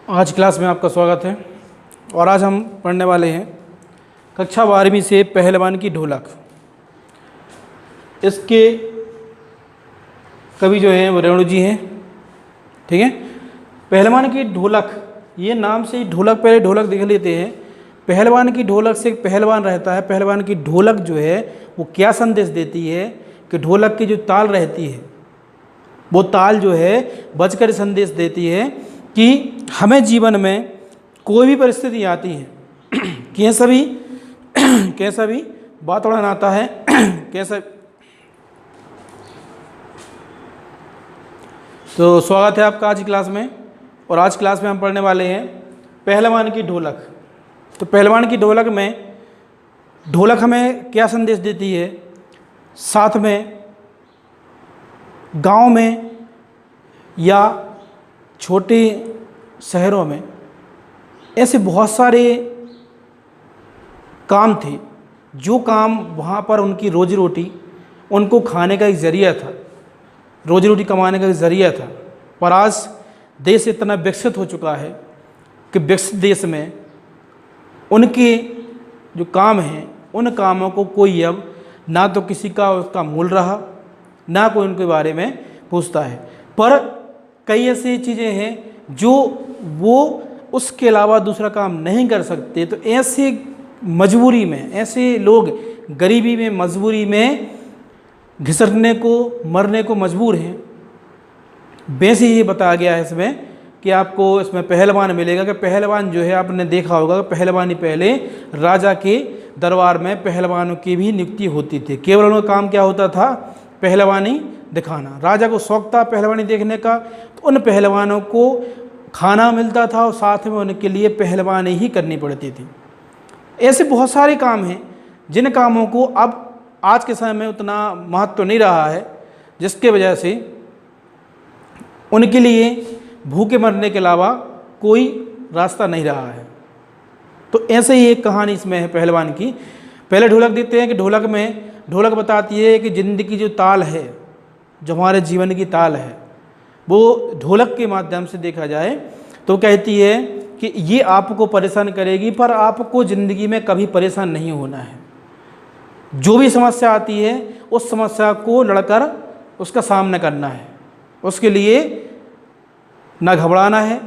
आज क्लास में आपका स्वागत है और आज हम पढ़ने वाले हैं कक्षा 12वीं से पहलवान की ढोलक। इसके कवि जो हैं वो रेणु जी हैं। ठीक है, पहलवान की ढोलक, ये नाम से ही ढोलक, पहले ढोलक देख लेते हैं। पहलवान की ढोलक से पहलवान रहता है। पहलवान की ढोलक जो है वो क्या संदेश देती है कि ढोलक की जो ताल रहती है वो ताल जो है बजकर संदेश देती है कि हमें जीवन में कोई भी परिस्थिति आती है कैसा भी वातावरण आता है कैसा। तो स्वागत है आपका आज की क्लास में। और आज क्लास में हम पढ़ने वाले हैं पहलवान की ढोलक। तो पहलवान की ढोलक में ढोलक हमें क्या संदेश देती है, साथ में गांव में या छोटे शहरों में ऐसे बहुत सारे काम थे जो काम वहाँ पर उनकी रोजी रोटी, उनको खाने का एक ज़रिया था, रोजी रोटी कमाने का एक ज़रिया था। पर आज देश इतना विकसित हो चुका है कि विकसित देश में उनके जो काम हैं उन कामों को कोई अब ना तो किसी का उसका मूल रहा, ना कोई उनके बारे में पूछता है। पर कई ऐसी चीज़ें हैं जो वो उसके अलावा दूसरा काम नहीं कर सकते। तो ऐसे मजबूरी में, ऐसे लोग गरीबी में, मजबूरी में घिसटने को, मरने को मजबूर हैं। वैसे ही बताया गया है इसमें कि आपको इसमें पहलवान मिलेगा कि पहलवान जो है, आपने देखा होगा कि पहलवानी पहले राजा के दरबार में पहलवानों की भी नियुक्ति होती थी। केवल उनका काम क्या होता था, पहलवानी दिखाना। राजा को शौक था पहलवानी देखने का, तो उन पहलवानों को खाना मिलता था और साथ में उनके लिए पहलवानी ही करनी पड़ती थी। ऐसे बहुत सारे काम हैं जिन कामों को अब आज के समय में उतना महत्व नहीं रहा है, जिसके वजह से उनके लिए भूखे मरने के अलावा कोई रास्ता नहीं रहा है। तो ऐसे ही एक कहानी इसमें है पहलवान की। पहले ढोलक देते हैं कि ढोलक बताती है कि ज़िंदगी जो ताल है, जो हमारे जीवन की ताल है, वो ढोलक के माध्यम से देखा जाए तो कहती है कि ये आपको परेशान करेगी पर आपको ज़िंदगी में कभी परेशान नहीं होना है। जो भी समस्या आती है उस समस्या को लड़कर उसका सामना करना है। उसके लिए ना घबराना है,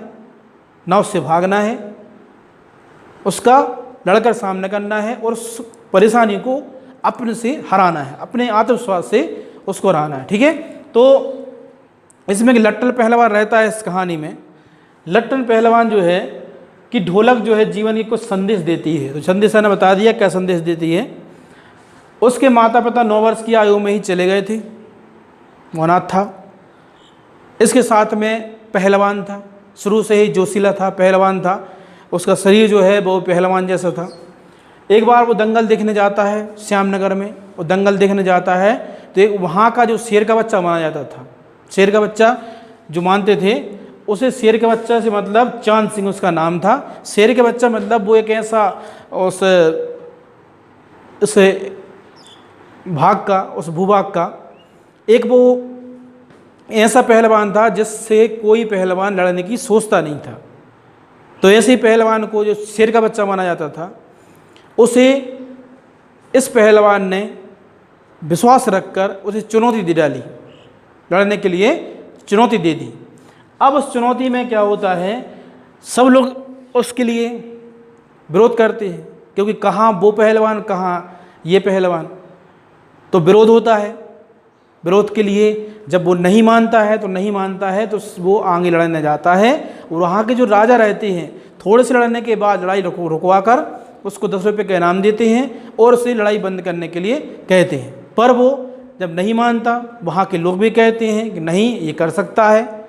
ना उससे भागना है, उसका लड़कर सामना करना है और उस परेशानी को अपने से हराना है, अपने आत्मविश्वास से उसको हराना है। ठीक है, तो इसमें लट्टन पहलवान रहता है। इस कहानी में लट्टन पहलवान जो है कि ढोलक जो है जीवन की कुछ संदेश देती है। तो संदेश ने बता दिया क्या संदेश देती है। उसके माता पिता 9 वर्ष की आयु में ही चले गए थे, वो अनाथ था। इसके साथ में पहलवान था, शुरू से ही जोशीला था, पहलवान था। उसका शरीर जो है वो पहलवान जैसा था। एक बार वो दंगल देखने जाता है श्यामनगर में। वो दंगल देखने जाता है तो एक वहाँ का जो शेर का बच्चा माना जाता था, शेर का बच्चा जो मानते थे, उसे शेर के बच्चा से मतलब चांद सिंह उसका नाम था। शेर के बच्चा मतलब वो एक ऐसा उस भाग का, उस भूभाग का एक वो ऐसा पहलवान था जिससे कोई पहलवान लड़ने की सोचता नहीं था। तो ऐसे ही पहलवान को जो शेर का बच्चा माना जाता था, उसे इस पहलवान ने विश्वास रखकर उसे चुनौती दे डाली, लड़ने के लिए चुनौती दे दी। अब उस चुनौती में क्या होता है, सब लोग उसके लिए विरोध करते हैं क्योंकि कहाँ वो पहलवान, कहाँ ये पहलवान। तो विरोध होता है। विरोध के लिए जब वो नहीं मानता है तो वो आगे लड़ने जाता है। और वहाँ के जो राजा रहते हैं थोड़े से लड़ने के बाद लड़ाई रुकवा कर उसको 10 रुपये का इनाम देते हैं और उसे लड़ाई बंद करने के लिए कहते हैं। पर वो जब नहीं मानता, वहाँ के लोग भी कहते हैं कि नहीं, ये कर सकता है।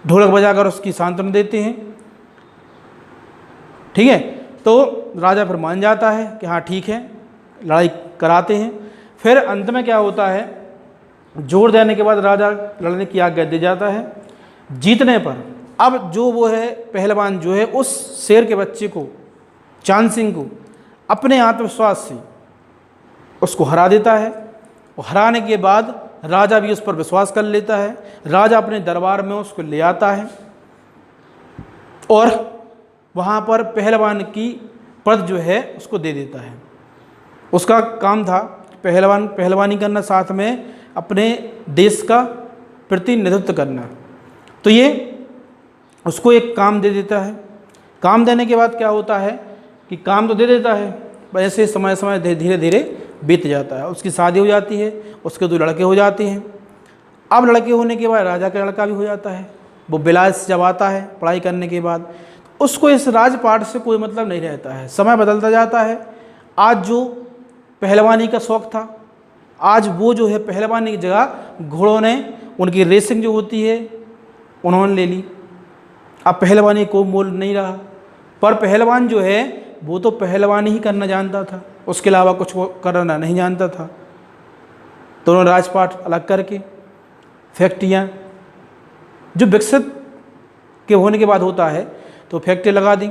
ढोलक बजाकर उसकी सांत्वना देते हैं। ठीक है, तो राजा फिर मान जाता है कि हाँ ठीक है, लड़ाई कराते हैं। फिर अंत में क्या होता है, जोर देने के बाद राजा लड़ने की आज्ञा दे जाता है। जीतने पर अब जो वो है पहलवान जो है उस शेर के बच्चे को, चांद सिंह को, अपने आत्मविश्वास से उसको हरा देता है। और हराने के बाद राजा भी उस पर विश्वास कर लेता है। राजा अपने दरबार में उसको ले आता है। और वहाँ पर पहलवान की पद जो है उसको दे देता है। उसका काम था पहलवानी करना, साथ में अपने देश का प्रतिनिधित्व करना। तो ये उसको एक काम दे देता है। काम देने के बाद क्या होता है कि काम तो दे देता है, पर ऐसे समय समय धीरे धीरे बीत जाता है। उसकी शादी हो जाती है, उसके 2 लड़के हो जाते हैं। अब लड़के होने के बाद राजा का लड़का भी हो जाता है। वो बिलास जब आता है पढ़ाई करने के बाद, उसको इस राजपाट से कोई मतलब नहीं रहता है। समय बदलता जाता है। आज जो पहलवानी का शौक़ था, आज वो जो है पहलवानी की जगह घोड़ों ने, उनकी रेसिंग जो होती है उन्होंने ले ली। अब पहलवानी को मोल नहीं रहा। पर पहलवान जो है वो तो पहलवानी ही करना जानता था, उसके अलावा कुछ वो करना नहीं जानता था। तो उन्होंने राजपाट अलग करके फैक्ट्रियाँ जो विकसित के होने के बाद होता है तो फैक्ट्री लगा दी।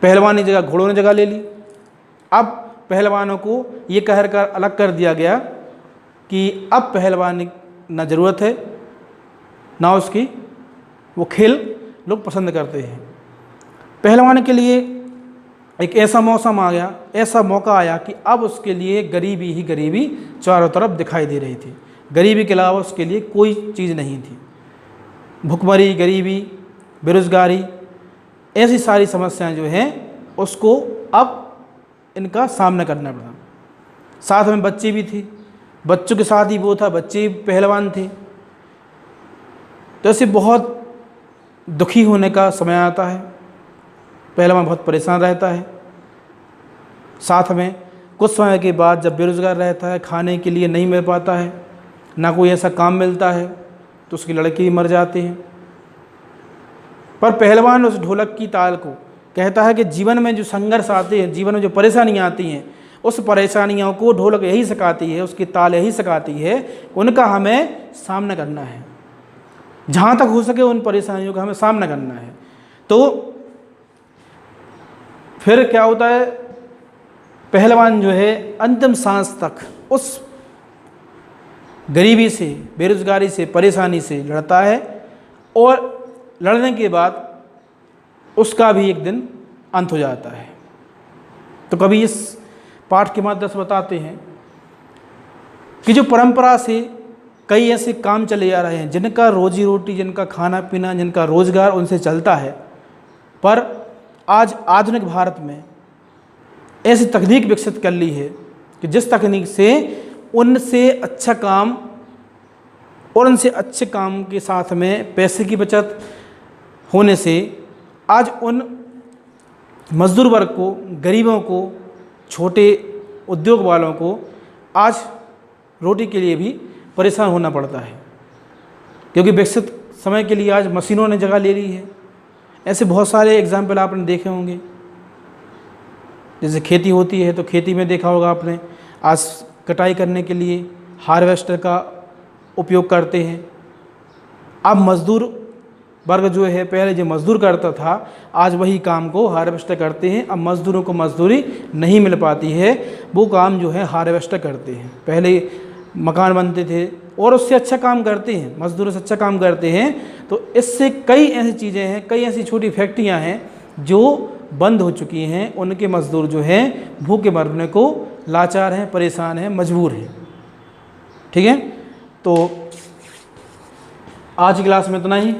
पहलवानी जगह घोड़ों ने जगह ले ली। अब पहलवानों को ये कह कर अलग कर दिया गया कि अब पहलवानी ना ज़रूरत है ना उसकी, वो खेल लोग पसंद करते हैं। पहलवान के लिए एक ऐसा मौसम आ गया, ऐसा मौका आया कि अब उसके लिए गरीबी ही गरीबी चारों तरफ दिखाई दे रही थी। गरीबी के अलावा उसके लिए कोई चीज़ नहीं थी। भुखमरी, गरीबी, बेरोज़गारी, ऐसी सारी समस्याएं जो हैं उसको अब इनका सामना करना पड़ा। साथ में बच्चे भी थे, बच्चों के साथ ही वो था, बच्चे पहलवान थे। तो ऐसे बहुत दुखी होने का समय आता है। पहलवान बहुत परेशान रहता है। साथ में कुछ समय के बाद जब बेरोज़गार रहता है, खाने के लिए नहीं मिल पाता है, ना कोई ऐसा काम मिलता है, तो उसके लड़के ही मर जाते हैं। पर पहलवान उस ढोलक की ताल को कहता है कि जीवन में जो संघर्ष आते हैं, जीवन में जो परेशानियाँ आती हैं, उस परेशानियों को ढोलक यही सिखाती है, उसकी ताल यही सिखाती है, उनका हमें सामना करना है। जहाँ तक हो सके उन परेशानियों का हमें सामना करना है। तो फिर क्या होता है, पहलवान जो है अंतिम सांस तक उस गरीबी से, बेरोज़गारी से, परेशानी से लड़ता है और लड़ने के बाद उसका भी एक दिन अंत हो जाता है। तो कभी इस पाठ के माध्यम से बताते हैं कि जो परंपरा से कई ऐसे काम चले आ रहे हैं जिनका रोजी रोटी, जिनका खाना पीना, जिनका रोज़गार उनसे चलता है, पर आज आधुनिक भारत में ऐसी तकनीक विकसित कर ली है कि जिस तकनीक से उनसे अच्छा काम और उनसे अच्छे काम के साथ में पैसे की बचत होने से आज उन मज़दूर वर्ग को, गरीबों को, छोटे उद्योग वालों को आज रोटी के लिए भी परेशान होना पड़ता है, क्योंकि विकसित समय के लिए आज मशीनों ने जगह ले ली है। ऐसे बहुत सारे एग्जाम्पल आपने देखे होंगे। जैसे खेती होती है तो खेती में देखा होगा आपने, आज कटाई करने के लिए हार्वेस्टर का उपयोग करते हैं। अब मज़दूर वर्ग जो है, पहले जो मज़दूर करता था, आज वही काम को हार्वेस्टर करते हैं। अब मज़दूरों को मज़दूरी नहीं मिल पाती है, वो काम जो है हार्वेस्टर करते हैं। पहले मकान बनते थे और उससे अच्छा काम करते हैं, मज़दूरों से अच्छा काम करते हैं। तो इससे कई ऐसी चीज़ें हैं, कई ऐसी छोटी फैक्ट्रियां हैं जो बंद हो चुकी हैं। उनके मज़दूर जो हैं भूखे मरने को लाचार हैं, परेशान हैं, मजबूर हैं। ठीक है, तो आज की क्लास में इतना ही।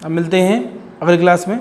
अब मिलते हैं अगली क्लास में।